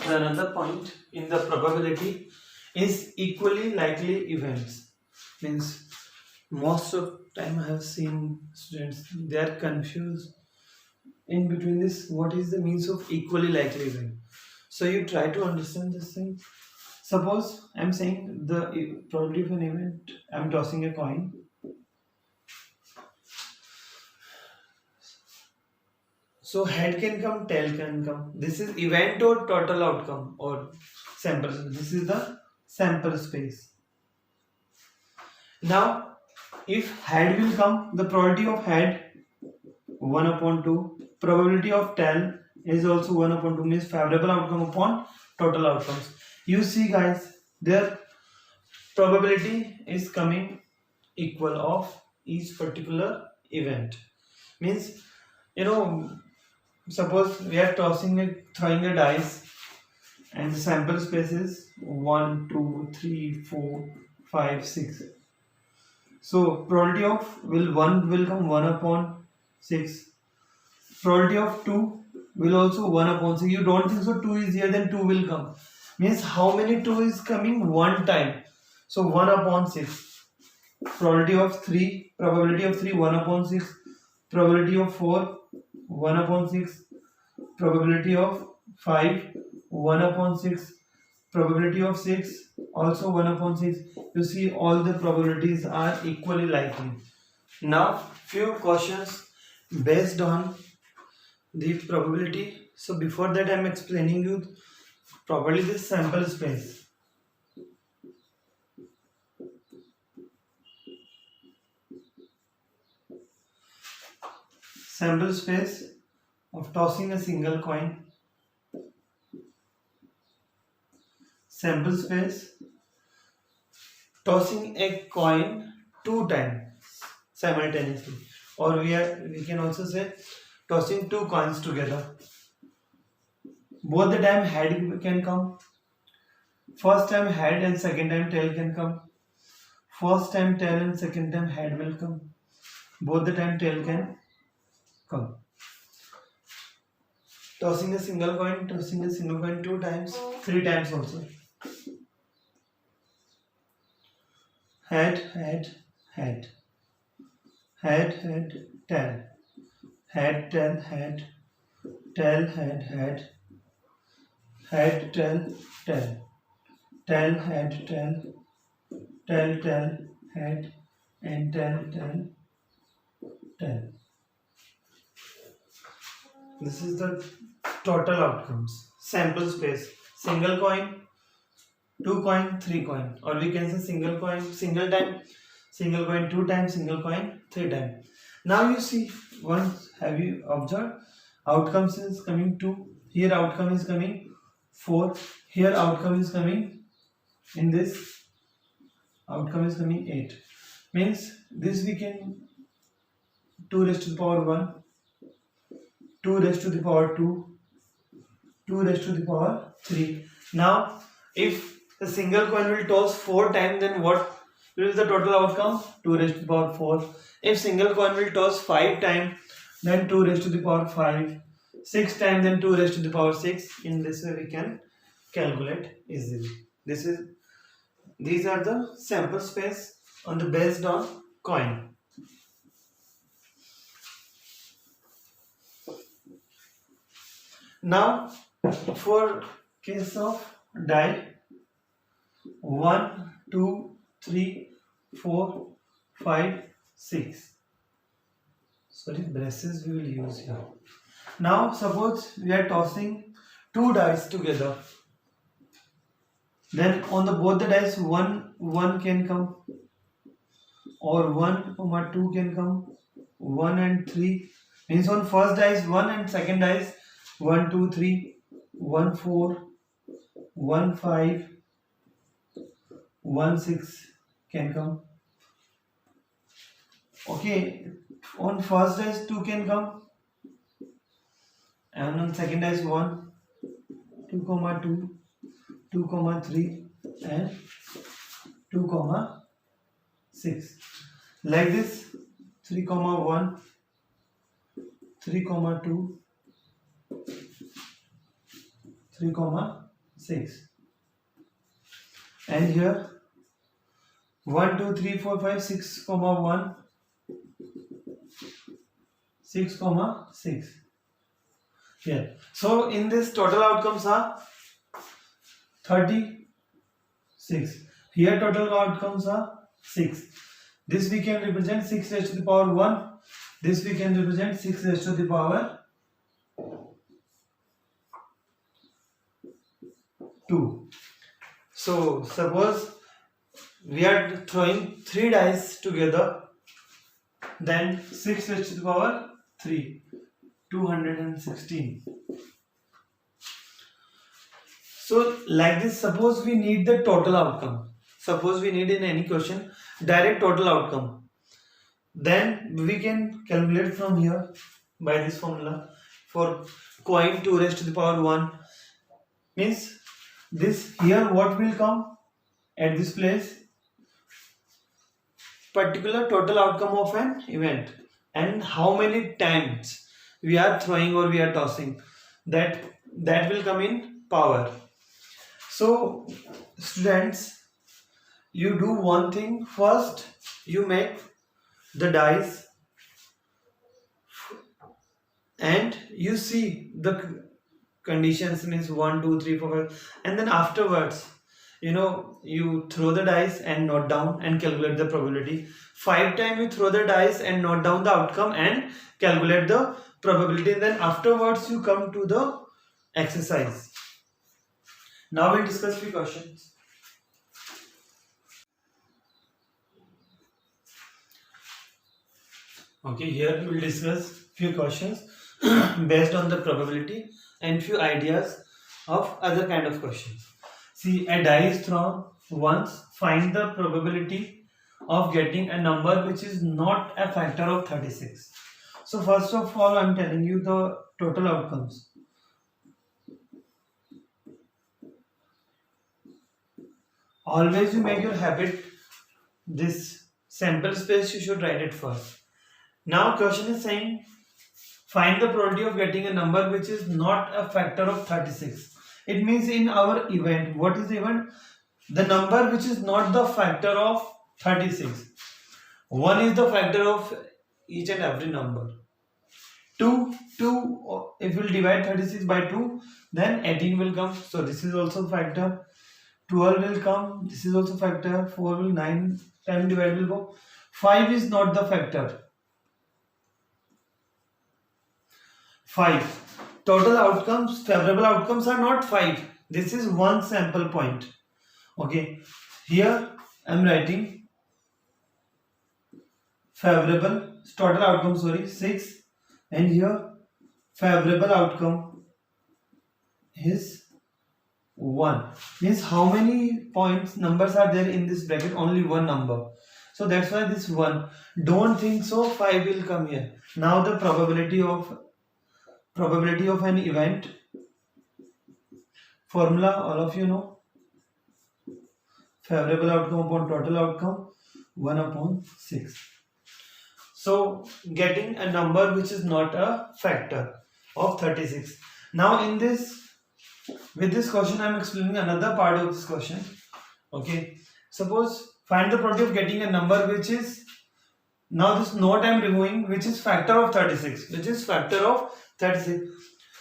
The another point in the probability is equally likely events. Means most of time I have seen students, they are confused in between this. What is the means of equally likely event? So you try to understand this thing. Suppose I'm saying the probability of an event, I'm tossing a coin. So head can come, tail can come. This is event or total outcome or sample. This is the sample space. Now, if head will come, the probability of head 1 upon 2. Probability of tail is also 1 upon 2, means favorable outcome upon total outcomes. You see guys, their probability is coming equal of each particular event. Means, suppose we are throwing a dice and the sample space is 1, 2, 3, 4, 5, 6. So probability of 1 will come 1 upon 6. Probability of 2 will also 1 upon 6. You don't think so 2 is here, then 2 will come. Means how many 2 is coming? One time. So 1 upon 6. Probability of 3, 1 upon 6. Probability of 4, 1 upon 6. Probability of 5, 1 upon 6. Probability of 6, also 1 upon 6. You see all the probabilities are equally likely. Now few questions based on the probability. So before that I am explaining you probably this sample space. Sample space of tossing a single coin. Sample space tossing a coin 2 times simultaneously, or we can also say tossing 2 coins together. Both the time head can come. First time head and second time tail can come. First time tail and second time head will come. Both the time tail can come. Tossing a single coin 2 times, 3 times also. Head, head, head. Head, head, tail. Head, tail, head. Tail, head, head. Head, tail, tail. Tail, head, tail. Tail, tail, head. And tail, tail, tail. This is the total outcomes. Sample space. Single coin, 2 coin, 3 coin. Or we can say single coin, single time, single coin 2 times, single coin 3 times. Now you see, once have you observed? Outcomes is coming 2. Here outcome is coming 4. Here outcome is coming, in this outcome is coming 8. Means this we can 2 raised to the power 1. 2 raised to the power 2, 2 raised to the power 3. Now, if the single coin will toss 4 times, then what will be the total outcome? 2 raised to the power 4. If single coin will toss 5 times, then 2 raised to the power 5. 6 times, then 2 raised to the power 6. In this way, we can calculate easily. These are the sample space based on coin. Now, for case of die, 1, 2, 3, 4, 5, 6. Sorry, braces we will use here. Now, suppose we are tossing 2 dice together. Then on both the dice, 1 can come, or 1, 2 can come, 1 and 3. Means on first dice 1 and second dice 1, 2, 3, 1, 4, 1, 5, 1, 6 can come. Okay, on first dice 2 can come, and on second dice 1, 2, 2, 2, 3, and 2, 6. Like this, 3, 1, 3, 2, 3, 6. And here 1, 2, 3, 4, 5, 6, 1, 6, 6. Here. So in this total outcomes are 36. Here total outcomes are 6. This we can represent 6 raised to the power 1. This we can represent 6 raised to the power 2. So suppose we are throwing 3 dice together, then 6 raised to the power 3, 216. So like this, suppose we need the total outcome. Suppose we need in any question direct total outcome. Then we can calculate from here by this formula. For coin 2 raised to the power 1 means this here what will come at this place, particular total outcome of an event and how many times we are throwing or we are tossing, that will come in power. So students, you do one thing. First you make the dice and you see the conditions, means 1, 2, 3, 4, 5, and then afterwards you throw the dice and note down and calculate the probability. 5 times you throw the dice and note down the outcome and calculate the probability. Then afterwards you come to the exercise. Now we'll discuss few questions. Okay, here we'll discuss few questions based on the probability and few ideas of other kind of questions. See, a die is thrown once. Find the probability of getting a number which is not a factor of 36. So first of all, I'm telling you the total outcomes. Always you make your habit, this sample space you should write it first. Now question is saying find the probability of getting a number which is not a factor of 36. It means in our event, what is the event? The number which is not the factor of 36. 1 is the factor of each and every number. 2, if we will divide 36 by 2, then 18 will come. So this is also factor. 12 will come. This is also factor. 4 will 9 times divide will go. 5 is not the factor. 5. Total outcomes, favorable outcomes are not 5. This is one sample point. Okay. Here I am writing favorable, total outcome 6, and here favorable outcome is 1. Means how many points, numbers are there in this bracket? Only one number. So that's why this 1. Don't think so 5 will come here. Now the probability of an event formula, all of you know. Favorable outcome upon total outcome, 1 upon 6. So getting a number which is not a factor of 36. Now in this, with this question I am explaining another part of this question. Okay, suppose find the probability of getting a number which is, now this note I am removing, which is factor of 36, which is factor of 36.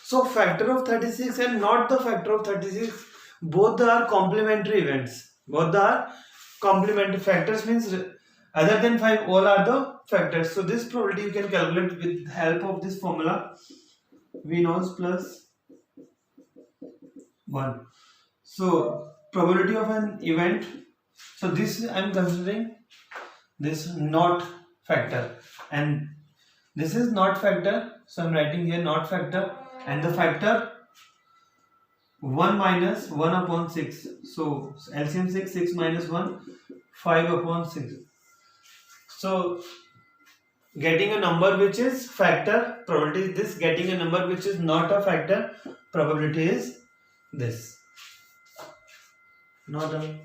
So factor of 36 and not the factor of 36, both are complementary events. Both are complementary factors, means other than 5 all are the factors. So this probability you can calculate with help of this formula, V naught plus 1. So probability of an event, so this I am considering this not factor and this is not factor, so I am writing here not factor, and the factor 1 minus 1 upon 6. So LCM 6 minus 1, 5 upon 6. So getting a number which is factor, probability is this. Getting a number which is not a factor, probability is this. Not done.